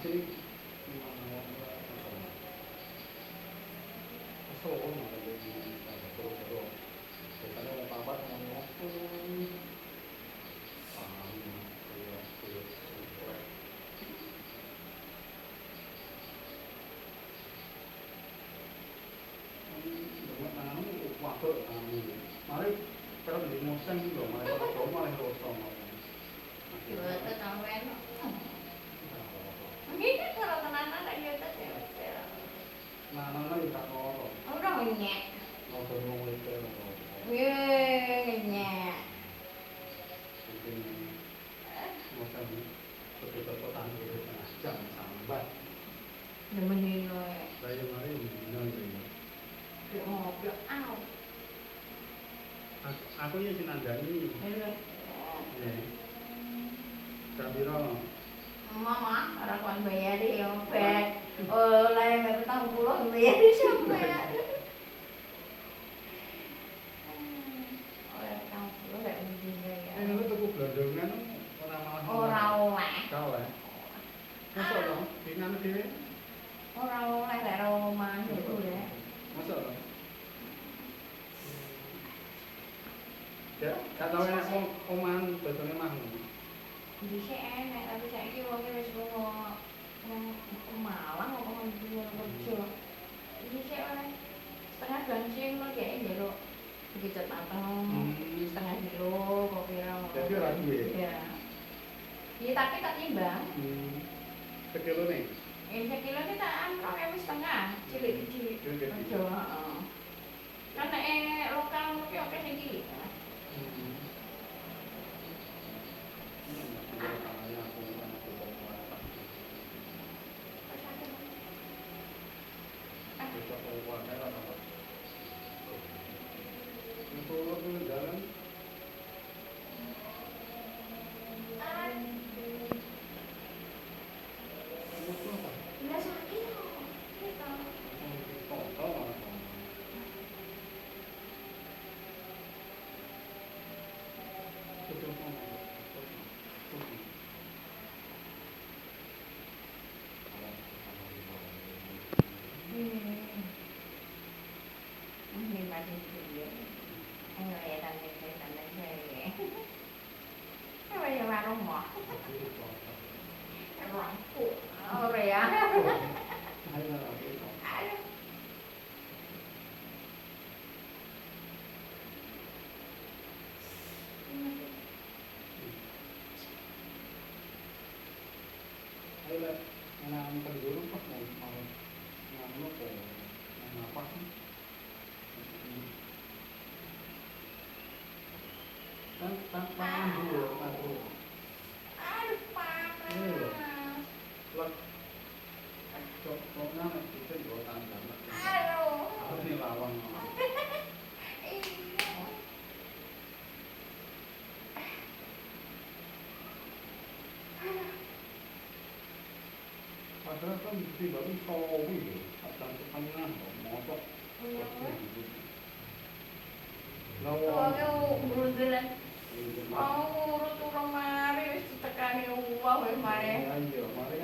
Asli kesel kok malah jadi terus-terus. Biasanya mau papat ngomong mari kalau di musim juga mari kalau malah rosong. Coba tuh tambahin. Ini kalau tenanan aja tuh ya. Nah, nana juga kalau Udah nyek. mau ngomong itu, Nyek. mungkin musim ketika petang itu tengah jam sambat. Nemenin loe. Saya mari bilang ini. Ngopi aw. Aku ya sinandani. Ya. Kabiro. Mama, orang kan bayar di Yopet. Oleh metang pulang bayar di sampai. Oleh metang pulang gak mungkin bayar. Ini lu tuku blondongan orang malah. Orang oleh. Kau lah. Masa lo? Dengan dia? Orang oleh dari rumah itu ya. Masa lo? Ya, kata enak oman biasanya mah. Bisa enak, tapi saya ini wongnya wis lunga nang Malang apa nang Purworejo. Bisa oleh setengah gancing lo kayak njaluk dikicet mateng, setengah kilo kok pira. Jadi ora duwe. Iya. Iya tapi tak timbang. Sekilo nih. Sekilo ini tak amrok ewu setengah, cilik-cilik. Ojo, heeh. Kan nek lokal mesti oke sing cilik. Padahal kan mesti baru sawi lho, kadang setengah motok. Wonge brundelan. Mau urut urung mari wis ditekani uwah wis mari.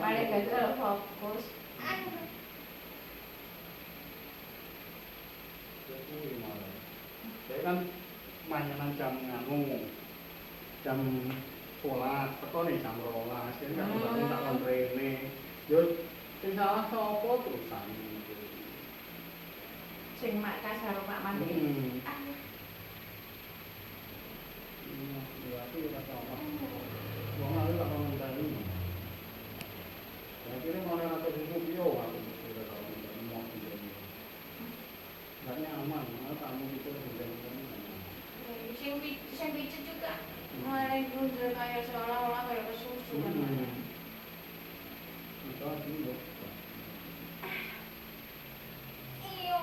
Mari gagal fokus. Saya kan manyanan jam nganu, jam sholat, teko nih jam 12, jadi kan baru tak kontrene. Yo, sing salah sapa terusan. Sing mak kasar mak mandi. Iya, itu ya sama. Wong ae tak ngandani. Ya kira mau ora ketemu yo aku sudah tahu mau ini. Enggak nyaman, kamu itu sudah Sing picit juga. Mulai brundel kayak seolah-olah kayak kesusu kan. Itu dulu. Iyo.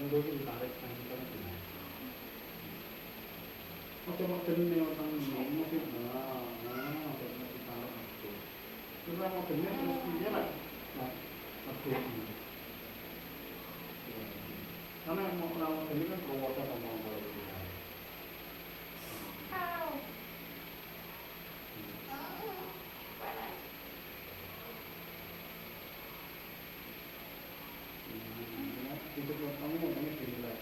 mundur ditarik kan kita gimana? Oke makin nih orang mungkin oke ditarik itu. Kita makinnya terus dia lah, aku. Karena mau orang ini kan keluarga sama orang lain. Au. Panas. Itu kamu ngomongnya gini lah.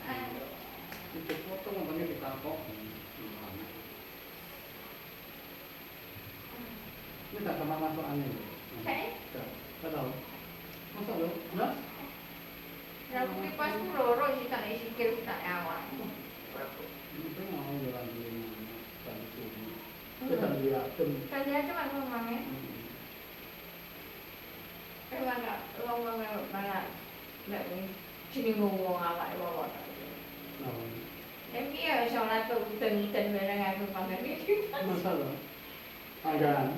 Itu foto ngomongnya di kantor. Ini tak pernah masuk angin. Tak tahu. Masuk loh, benar? Rambut kipas ku loro sih tak isi sikil tak awak. Itu mau jalan di sana sini. Kita lihat tuh. Kan dia cuma ngomongnya. Enggak ngomong malah ndak jeneng ngomong awak wae. Tapi ya salat tuh ten barang aku panggil. Masalah. Agan.